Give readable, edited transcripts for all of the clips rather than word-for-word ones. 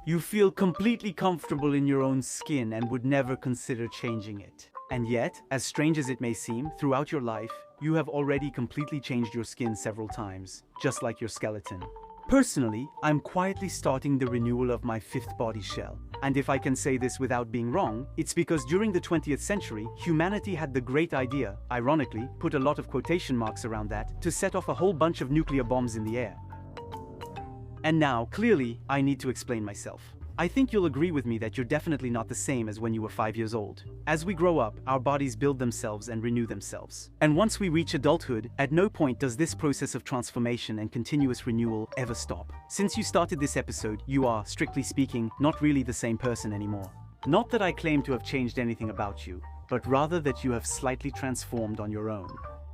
You feel completely comfortable in your own skin and would never consider changing it. And yet, as strange as it may seem, throughout your life, you have already completely changed your skin several times, just like your skeleton. Personally, I'm quietly starting the renewal of my fifth body shell. And if I can say this without being wrong, it's because during the 20th century, humanity had the great idea, ironically, put a lot of quotation marks around that, to set off a whole bunch of nuclear bombs in the air. And now, clearly, I need to explain myself. I think you'll agree with me that you're definitely not the same as when you were 5 years old. As we grow up, our bodies build themselves and renew themselves. And once we reach adulthood, at no point does this process of transformation and continuous renewal ever stop. Since you started this episode, you are, strictly speaking, not really the same person anymore. Not that I claim to have changed anything about you, but rather that you have slightly transformed on your own.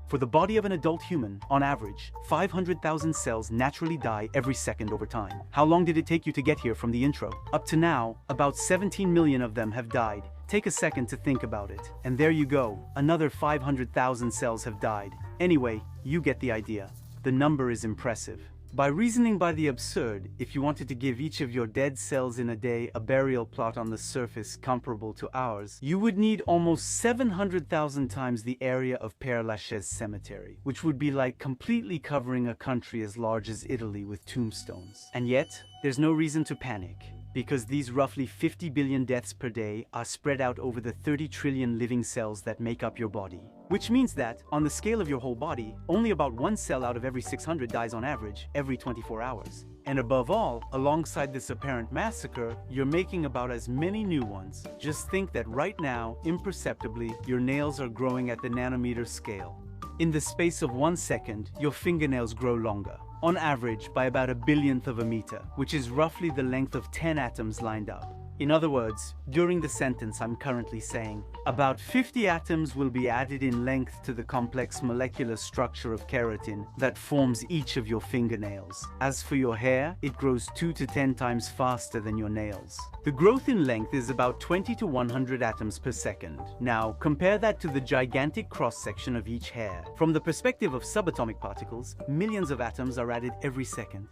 For the body of an adult human, on average, 500,000 cells naturally die every second over time. How long did it take you to get here from the intro? Up to now, about 17 million of them have died. Take a second to think about it. And there you go, another 500,000 cells have died. Anyway, you get the idea. The number is impressive. By reasoning by the absurd, if you wanted to give each of your dead cells in a day a burial plot on the surface comparable to ours, you would need almost 700,000 times the area of Père Lachaise Cemetery, which would be like completely covering a country as large as Italy with tombstones. And yet, there's no reason to panic, because these roughly 50 billion deaths per day are spread out over the 30 trillion living cells that make up your body. Which means that, on the scale of your whole body, only about 1 cell out of every 600 dies on average every 24 hours. And above all, alongside this apparent massacre, you're making about as many new ones. Just think that right now, imperceptibly, your nails are growing at the nanometer scale. In the space of 1 second, your fingernails grow longer. On average, by about a billionth of a meter, which is roughly the length of 10 atoms lined up. In other words, during the sentence I'm currently saying, about 50 atoms will be added in length to the complex molecular structure of keratin that forms each of your fingernails. As for your hair, it grows 2 to 10 times faster than your nails. The growth in length is about 20 to 100 atoms per second. Now, compare that to the gigantic cross-section of each hair. From the perspective of subatomic particles, millions of atoms are added every second.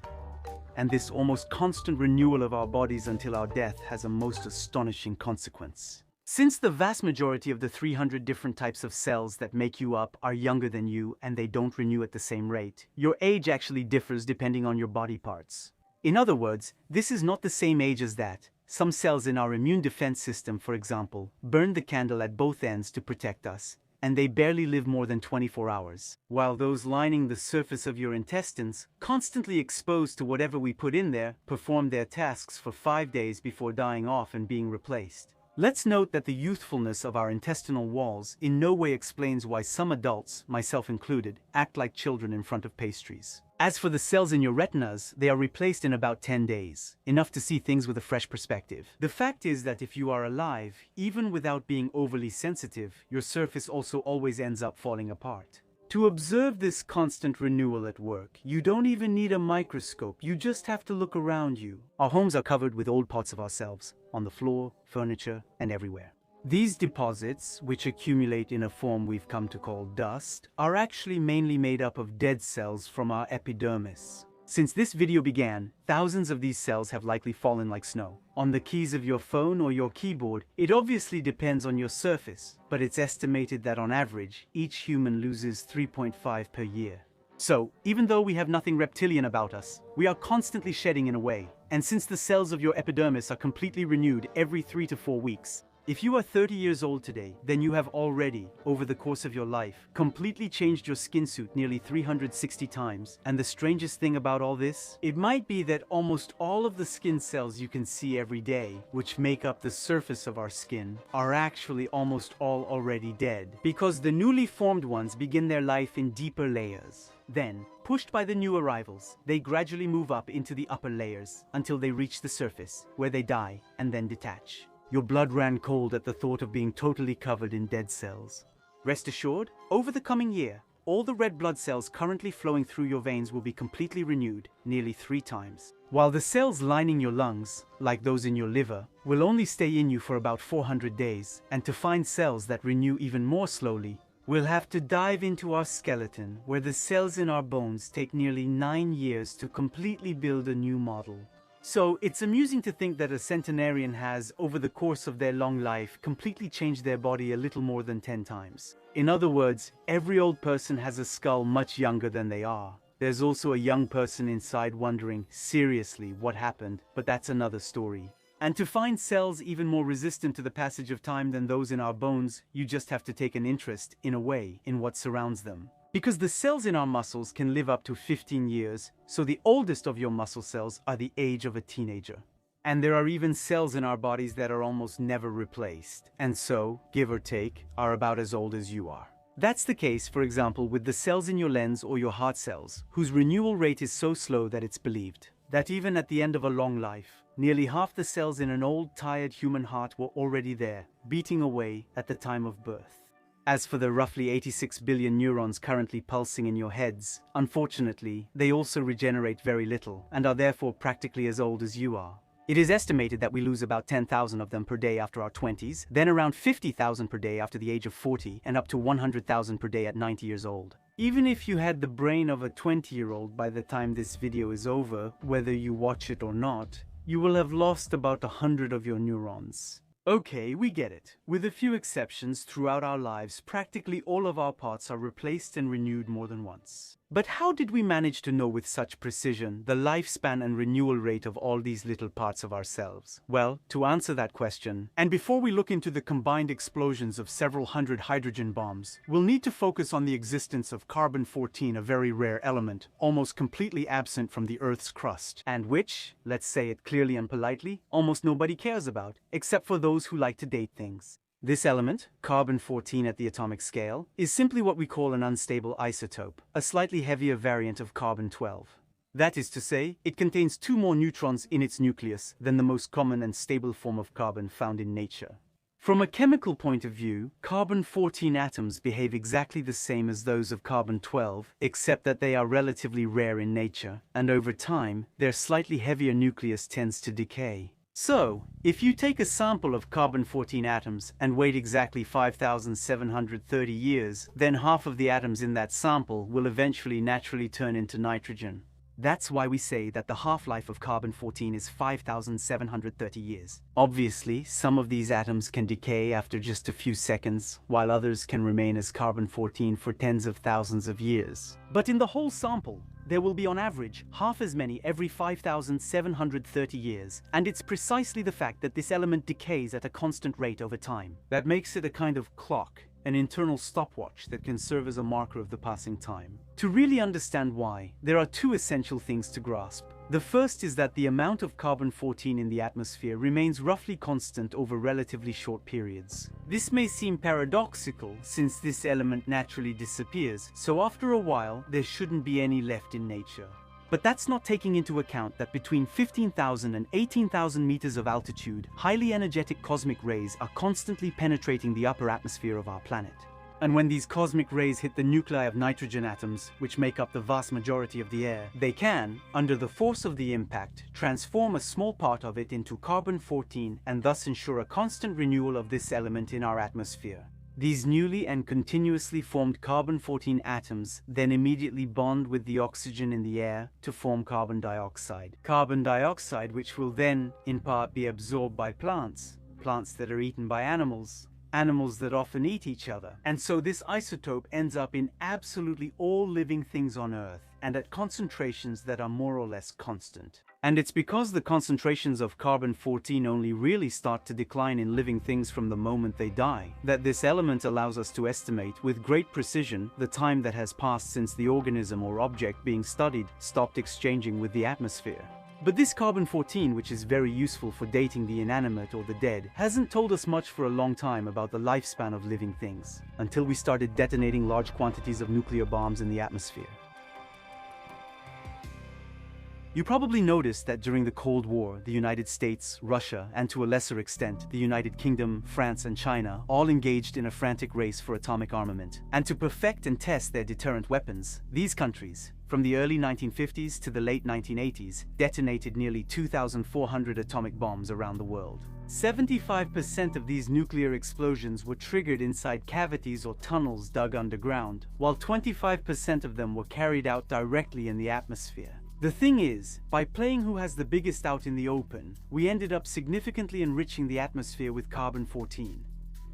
And this almost constant renewal of our bodies until our death has a most astonishing consequence. Since the vast majority of the 300 different types of cells that make you up are younger than you and they don't renew at the same rate, your age actually differs depending on your body parts. In other words, this is not the same age as that. Some cells in our immune defense system, for example, burn the candle at both ends to protect us, and they barely live more than 24 hours. While those lining the surface of your intestines, constantly exposed to whatever we put in there, perform their tasks for 5 days before dying off and being replaced. Let's note that the youthfulness of our intestinal walls in no way explains why some adults, myself included, act like children in front of pastries. As for the cells in your retinas, they are replaced in about 10 days, enough to see things with a fresh perspective. The fact is that if you are alive, even without being overly sensitive, your surface also always ends up falling apart. To observe this constant renewal at work, you don't even need a microscope, you just have to look around you. Our homes are covered with old parts of ourselves, on the floor, furniture, and everywhere. These deposits, which accumulate in a form we've come to call dust, are actually mainly made up of dead cells from our epidermis. Since this video began, thousands of these cells have likely fallen like snow. On the keys of your phone or your keyboard, it obviously depends on your surface, but it's estimated that on average, each human loses 3.5 per year. So, even though we have nothing reptilian about us, we are constantly shedding in a way. And since the cells of your epidermis are completely renewed every 3 to 4 weeks, if you are 30 years old today, then you have already, over the course of your life, completely changed your skin suit nearly 360 times. And the strangest thing about all this? It might be that almost all of the skin cells you can see every day, which make up the surface of our skin, are actually almost all already dead, because the newly formed ones begin their life in deeper layers. Then, pushed by the new arrivals, they gradually move up into the upper layers until they reach the surface, where they die and then detach. Your blood ran cold at the thought of being totally covered in dead cells. Rest assured, over the coming year, all the red blood cells currently flowing through your veins will be completely renewed, nearly 3 times. While the cells lining your lungs, like those in your liver, will only stay in you for about 400 days, and to find cells that renew even more slowly, we'll have to dive into our skeleton, where the cells in our bones take nearly 9 years to completely build a new model. So it's amusing to think that a centenarian has, over the course of their long life, completely changed their body a little more than 10 times. In other words, every old person has a skull much younger than they are. There's also a young person inside wondering, seriously, what happened, but that's another story. And to find cells even more resistant to the passage of time than those in our bones, you just have to take an interest, in a way, in what surrounds them. Because the cells in our muscles can live up to 15 years, so the oldest of your muscle cells are the age of a teenager. And there are even cells in our bodies that are almost never replaced, and so, give or take, are about as old as you are. That's the case, for example, with the cells in your lens or your heart cells, whose renewal rate is so slow that it's believed that even at the end of a long life, nearly half the cells in an old, tired human heart were already there, beating away at the time of birth. As for the roughly 86 billion neurons currently pulsing in your heads, unfortunately, they also regenerate very little and are therefore practically as old as you are. It is estimated that we lose about 10,000 of them per day after our 20s, then around 50,000 per day after the age of 40, and up to 100,000 per day at 90 years old. Even if you had the brain of a 20-year-old by the time this video is over, whether you watch it or not, you will have lost about 100 of your neurons. Okay, we get it. With a few exceptions, throughout our lives, practically all of our parts are replaced and renewed more than once. But how did we manage to know with such precision the lifespan and renewal rate of all these little parts of ourselves? Well, to answer that question, and before we look into the combined explosions of several hundred hydrogen bombs, we'll need to focus on the existence of carbon-14, a very rare element, almost completely absent from the Earth's crust, and which, let's say it clearly and politely, almost nobody cares about, except for those who like to date things. This element, carbon-14 at the atomic scale, is simply what we call an unstable isotope, a slightly heavier variant of carbon-12. That is to say, it contains 2 more neutrons in its nucleus than the most common and stable form of carbon found in nature. From a chemical point of view, carbon-14 atoms behave exactly the same as those of carbon-12, except that they are relatively rare in nature, and over time, their slightly heavier nucleus tends to decay. So, if you take a sample of carbon-14 atoms and wait exactly 5,730 years, then half of the atoms in that sample will eventually naturally turn into nitrogen. That's why we say that the half-life of carbon-14 is 5,730 years. Obviously, some of these atoms can decay after just a few seconds, while others can remain as carbon-14 for tens of thousands of years. But in the whole sample, there will be on average half as many every 5,730 years, and it's precisely the fact that this element decays at a constant rate over time that makes it a kind of clock, an internal stopwatch that can serve as a marker of the passing time. To really understand why, there are 2 essential things to grasp. The first is that the amount of carbon-14 in the atmosphere remains roughly constant over relatively short periods. This may seem paradoxical since this element naturally disappears, so after a while there shouldn't be any left in nature. But that's not taking into account that between 15,000 and 18,000 meters of altitude, highly energetic cosmic rays are constantly penetrating the upper atmosphere of our planet. And when these cosmic rays hit the nuclei of nitrogen atoms, which make up the vast majority of the air, they can, under the force of the impact, transform a small part of it into carbon-14 and thus ensure a constant renewal of this element in our atmosphere. These newly and continuously formed carbon-14 atoms then immediately bond with the oxygen in the air to form carbon dioxide. Carbon dioxide which will then, in part, be absorbed by plants that are eaten by animals that often eat each other. And so this isotope ends up in absolutely all living things on Earth, and at concentrations that are more or less constant. And it's because the concentrations of carbon-14 only really start to decline in living things from the moment they die, that this element allows us to estimate with great precision the time that has passed since the organism or object being studied stopped exchanging with the atmosphere. But this carbon-14, which is very useful for dating the inanimate or the dead, hasn't told us much for a long time about the lifespan of living things, until we started detonating large quantities of nuclear bombs in the atmosphere. You probably noticed that during the Cold War, the United States, Russia, and to a lesser extent, the United Kingdom, France, and China all engaged in a frantic race for atomic armament. And to perfect and test their deterrent weapons, these countries, from the early 1950s to the late 1980s, detonated nearly 2,400 atomic bombs around the world. 75% of these nuclear explosions were triggered inside cavities or tunnels dug underground, while 25% of them were carried out directly in the atmosphere. The thing is, by playing who has the biggest out in the open, we ended up significantly enriching the atmosphere with carbon-14.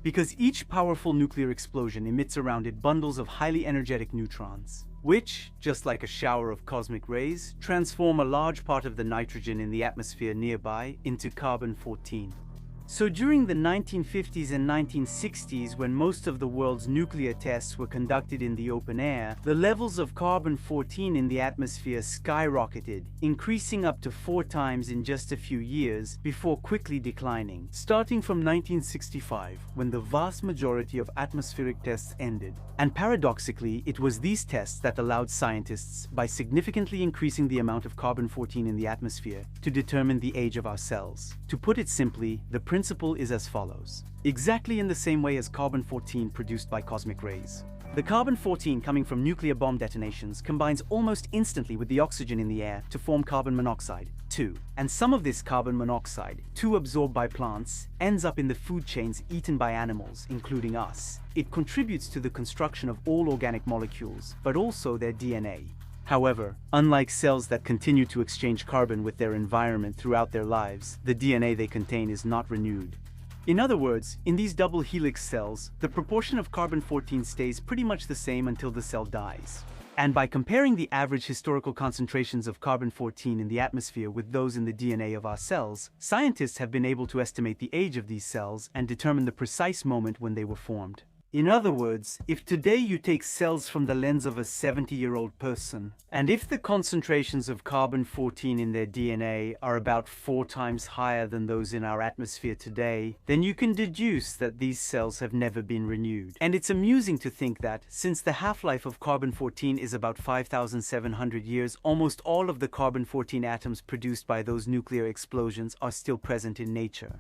Because each powerful nuclear explosion emits around it bundles of highly energetic neutrons, which, just like a shower of cosmic rays, transform a large part of the nitrogen in the atmosphere nearby into carbon-14. So during the 1950s and 1960s, when most of the world's nuclear tests were conducted in the open air, the levels of carbon-14 in the atmosphere skyrocketed, increasing up to 4 times in just a few years before quickly declining, starting from 1965, when the vast majority of atmospheric tests ended. And paradoxically, it was these tests that allowed scientists, by significantly increasing the amount of carbon-14 in the atmosphere, to determine the age of our cells. To put it simply, the principle is as follows. Exactly in the same way as carbon-14 produced by cosmic rays. The carbon-14 coming from nuclear bomb detonations combines almost instantly with the oxygen in the air to form carbon monoxide, 2. And some of this carbon monoxide, 2 absorbed by plants, ends up in the food chains eaten by animals, including us. It contributes to the construction of all organic molecules, but also their DNA. However, unlike cells that continue to exchange carbon with their environment throughout their lives, the DNA they contain is not renewed. In other words, in these double helix cells, the proportion of carbon-14 stays pretty much the same until the cell dies. And by comparing the average historical concentrations of carbon-14 in the atmosphere with those in the DNA of our cells, scientists have been able to estimate the age of these cells and determine the precise moment when they were formed. In other words, if today you take cells from the lens of a 70-year-old person, and if the concentrations of carbon-14 in their DNA are about 4 times higher than those in our atmosphere today, then you can deduce that these cells have never been renewed. And it's amusing to think that, since the half-life of carbon-14 is about 5,700 years, almost all of the carbon-14 atoms produced by those nuclear explosions are still present in nature.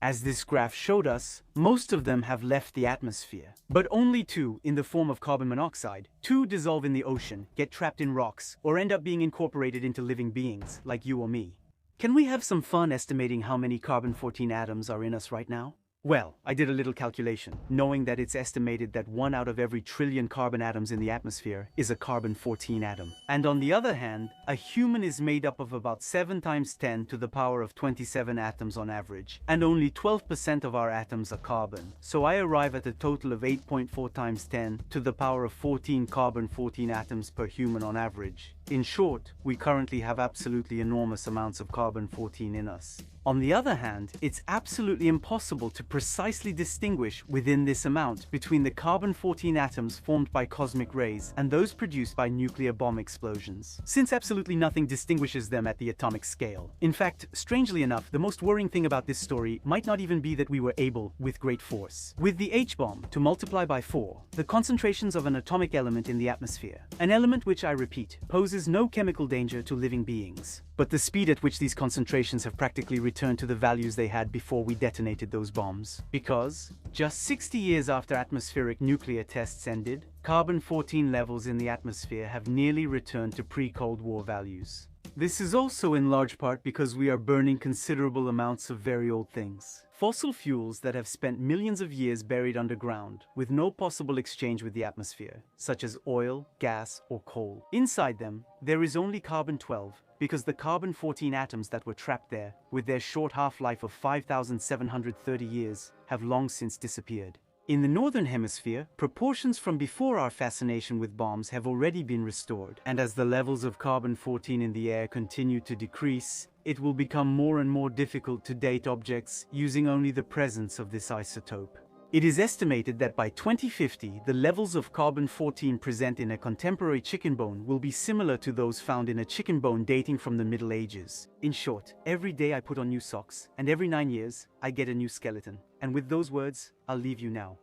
As this graph showed us, most of them have left the atmosphere. But only 2, in the form of carbon monoxide, 2 dissolve in the ocean, get trapped in rocks, or end up being incorporated into living beings, like you or me. Can we have some fun estimating how many carbon-14 atoms are in us right now? Well, I did a little calculation, knowing that it's estimated that 1 out of every trillion carbon atoms in the atmosphere is a carbon-14 atom. And on the other hand, a human is made up of about 7 times 10 to the power of 27 atoms on average, and only 12% of our atoms are carbon. So I arrive at a total of 8.4 times 10 to the power of 14 carbon-14 atoms per human on average. In short, we currently have absolutely enormous amounts of carbon-14 in us. On the other hand, it's absolutely impossible to precisely distinguish within this amount between the carbon-14 atoms formed by cosmic rays and those produced by nuclear bomb explosions, since absolutely nothing distinguishes them at the atomic scale. In fact, strangely enough, the most worrying thing about this story might not even be that we were able, with great force, with the H-bomb, to multiply by 4 the concentrations of an atomic element in the atmosphere, an element which, I repeat, poses no chemical danger to living beings, but the speed at which these concentrations have practically returned to the values they had before we detonated those bombs. Because, just 60 years after atmospheric nuclear tests ended, carbon-14 levels in the atmosphere have nearly returned to pre-Cold War values. This is also in large part because we are burning considerable amounts of very old things. Fossil fuels that have spent millions of years buried underground, with no possible exchange with the atmosphere, such as oil, gas, or coal. Inside them, there is only carbon-12, because the carbon-14 atoms that were trapped there, with their short half-life of 5,730 years, have long since disappeared. In the Northern Hemisphere, proportions from before our fascination with bombs have already been restored, and as the levels of carbon-14 in the air continue to decrease, it will become more and more difficult to date objects using only the presence of this isotope. It is estimated that by 2050, the levels of carbon-14 present in a contemporary chicken bone will be similar to those found in a chicken bone dating from the Middle Ages. In short, every day I put on new socks, and every 9 years, I get a new skeleton. And with those words, I'll leave you now.